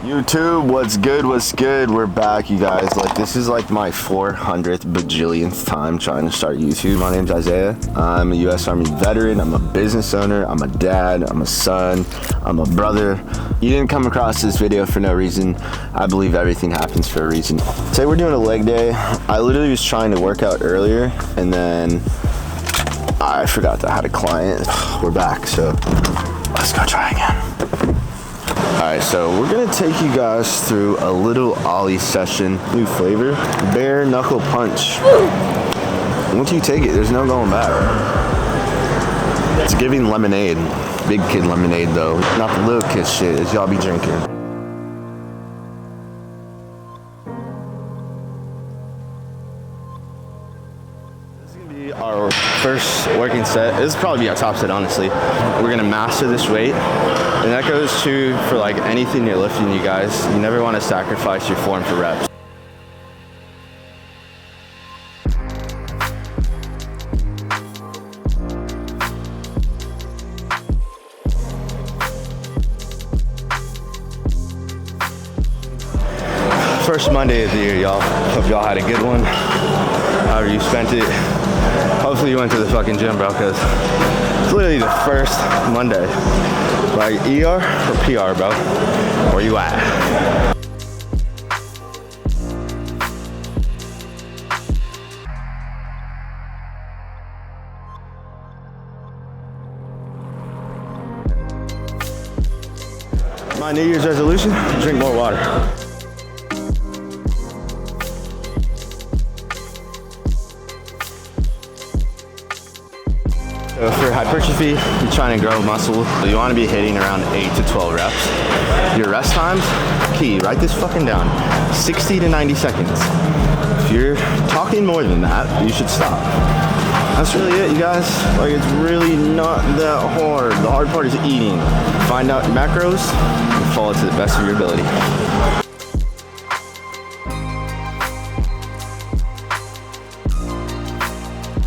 YouTube, what's good, what's good? We're back, you guys. Like, this is like my 400th bajillionth time trying to start YouTube. My name's Isaiah. I'm a US Army veteran. I'm a business owner. I'm a dad. I'm a son. I'm a brother. You didn't come across this video for no reason. I believe everything happens for a reason. Today we're doing a leg day. I literally was trying to work out earlier and then I forgot that I had a client. We're back, so let's go try again. Alright, so we're gonna take you guys through a little ollie session. New flavor, bare knuckle punch. Once you take it, there's no going back. It's giving lemonade. Big kid lemonade though, not the little kid shit as y'all be drinking. This is gonna be our first working set. This will probably be our top set, honestly. We're gonna master this weight. And that goes true for like anything you're lifting, you guys. You never want to sacrifice your form for reps. First Monday of the year, y'all. Hope y'all had a good one. However you spent it. Hopefully you went to the fucking gym, bro, because it's literally the first Monday. Like ER or PR, bro? Where you at? My New Year's resolution, drink more water. So for hypertrophy, you're trying to grow muscle. You want to be hitting around 8 to 12 reps. Your rest times, key, write this fucking down. 60 to 90 seconds. If you're talking more than that, you should stop. That's really it, you guys. Like, it's really not that hard. The hard part is eating. Find out your macros and follow to the best of your ability.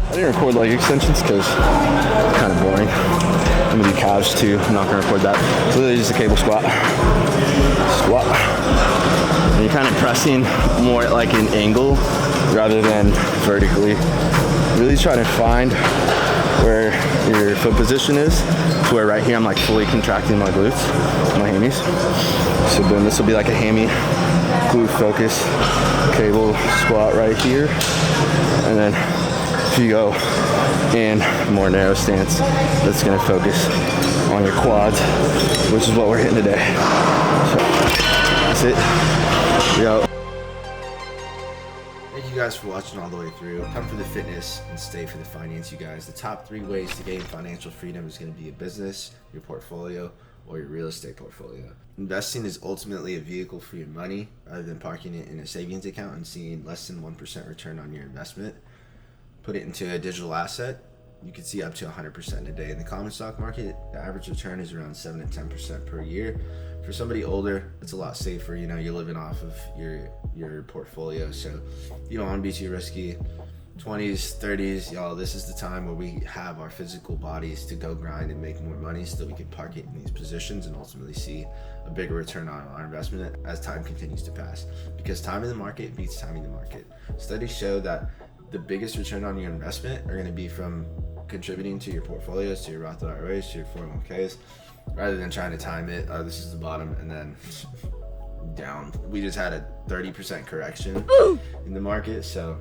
I didn't record leg extensions because it's kind of boring. I'm gonna do calves too. I'm not gonna record that. It's literally just a cable squat. Squat. And you're kind of pressing more at like an angle rather than vertically. Really try to find where your foot position is. To where right here I'm like fully contracting my glutes, my hammies. So then this will be like a hammy glute focus cable squat right here. And then if you go in more narrow stance, that's gonna focus on your quads, which is what we're hitting today. So that's it. Yo. Thank you guys for watching all the way through. Come for the fitness and stay for the finance, you guys. The top 3 ways to gain financial freedom is gonna be a business, your portfolio, or your real estate portfolio. Investing is ultimately a vehicle for your money rather than parking it in a savings account and seeing less than 1% return on your investment. Put it into a digital asset, you can see up to 100% a day. In the common stock market, the average return is around 7 to 10% per year. For somebody older, it's a lot safer. You know, you're living off of your portfolio, so you don't want to be too risky. 20s, 30s, y'all, this is the time where we have our physical bodies to go grind and make more money so that we can park it in these positions and ultimately see a bigger return on our investment as time continues to pass. Because time in the market beats time in the market. Studies show that the biggest return on your investment are going to be from contributing to your portfolios, to your Roth IRAs, to your 401ks, rather than trying to time it. This is the bottom and then down. We just had a 30% correction in the market, so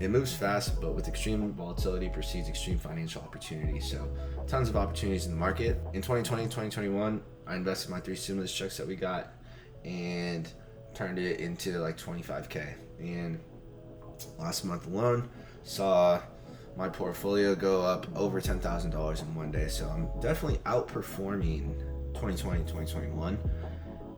it moves fast, but with extreme volatility precedes extreme financial opportunity. So tons of opportunities in the market. In 2020, 2021, I invested my 3 stimulus checks that we got and turned it into like 25K. And last month alone, saw my portfolio go up over $10,000 in one day. So I'm definitely outperforming 2020, 2021.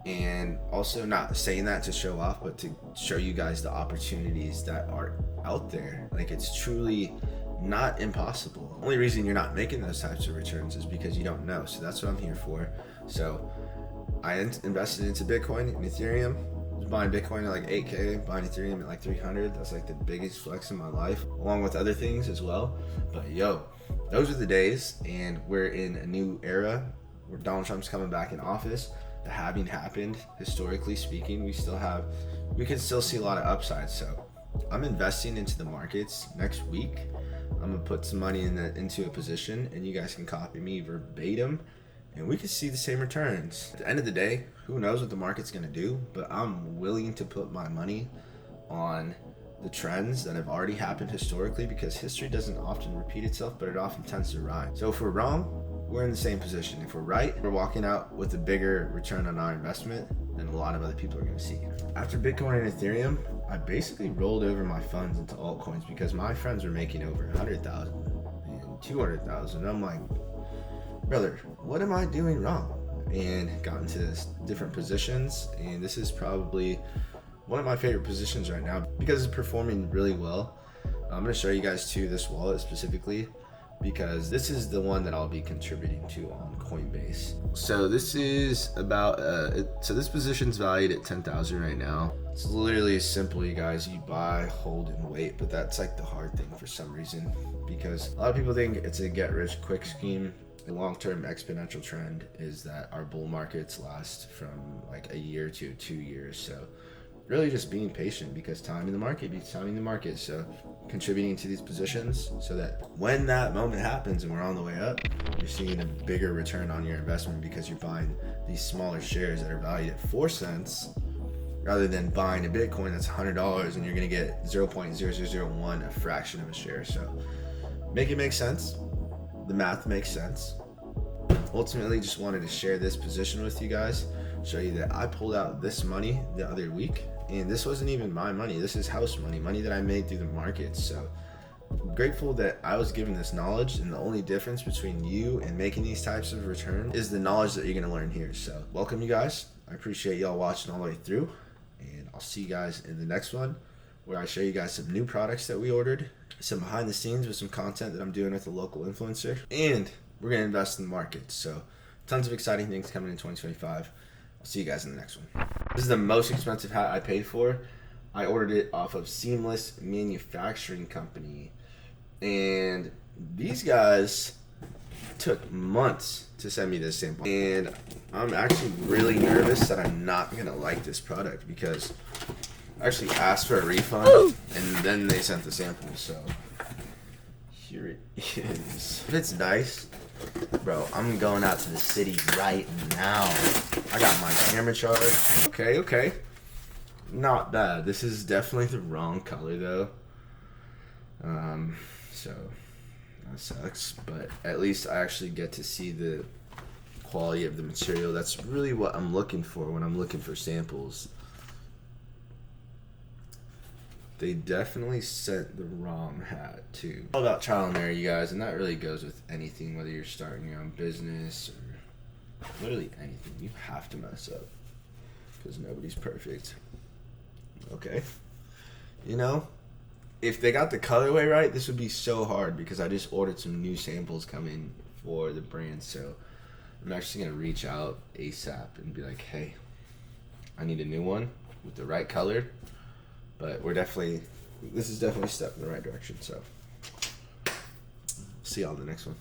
And also not saying that to show off, but to show you guys the opportunities that are out there. Like, it's truly not impossible. The only reason you're not making those types of returns is because you don't know. So that's what I'm here for. So I invested into Bitcoin and Ethereum. I was buying Bitcoin at like 8K, buying Ethereum at like 300. That's like the biggest flex in my life, along with other things as well. But yo, those are the days, and we're in a new era where Donald Trump's coming back in office. the halving happened, historically speaking, we can still see a lot of upside. So I'm investing into the markets next week. I'm gonna put some money into a position, and you guys can copy me verbatim, and we can see the same returns. At the end of the day, who knows what the market's gonna do, but I'm willing to put my money on the trends that have already happened historically, because history doesn't often repeat itself, but it often tends to rhyme. So if we're wrong, we're in the same position. If we're right, we're walking out with a bigger return on our investment than a lot of other people are going to see. After Bitcoin and Ethereum, I basically rolled over my funds into altcoins because my friends were making over 100,000 and 200,000. I'm like, brother, what am I doing wrong? And got into different positions, and this is probably one of my favorite positions right now because it's performing really well. I'm going to show you guys too this wallet specifically, because this is the one that I'll be contributing to on Coinbase. So this is about so this position's valued at 10,000 right now. It's literally simple, you guys. You buy, hold, and wait, but that's like the hard thing for some reason, because a lot of people think it's a get rich quick scheme. The long-term exponential trend is that our bull markets last from like a year to 2 years. So really just being patient, because time in the market beats time in the market. So contributing to these positions so that when that moment happens and we're on the way up, you're seeing a bigger return on your investment, because you're buying these smaller shares that are valued at 4 cents rather than buying a Bitcoin that's $100 and you're going to get 0.0001, a fraction of a share. So make it make sense. The math makes sense. Ultimately, just wanted to share this position with you guys, show you that I pulled out this money the other week, and this wasn't even my money. This is house money that I made through the markets. So I'm grateful that I was given this knowledge, and the only difference between you and making these types of returns is the knowledge that you're going to learn here. So welcome, you guys. I appreciate y'all watching all the way through, and I'll see you guys in the next one, where I show you guys some new products that we ordered, some behind the scenes with some content that I'm doing with a local influencer, and we're going to invest in the market. So tons of exciting things coming in 2025. I'll see you guys in the next one. This is the most expensive hat I paid for. I ordered it off of Seamless Manufacturing Company, and these guys took months to send me this sample, and I'm actually really nervous that I'm not going to like this product, because I actually asked for a refund and then they sent the sample. So here it is. If it's nice, bro, I'm going out to the city right now. I got my camera charged. Okay. Not bad. This is definitely the wrong color though. So that sucks, but at least I actually get to see the quality of the material. That's really what I'm looking for when I'm looking for samples. They definitely sent the wrong hat too. All about trial and error, you guys, and that really goes with anything, whether you're starting your own business or literally anything. You have to mess up, because nobody's perfect. Okay. You know, if they got the colorway right, this would be so hard, because I just ordered some new samples coming for the brand. So I'm actually going to reach out ASAP and be like, hey, I need a new one with the right color. But this is definitely a step in the right direction. So see y'all in the next one.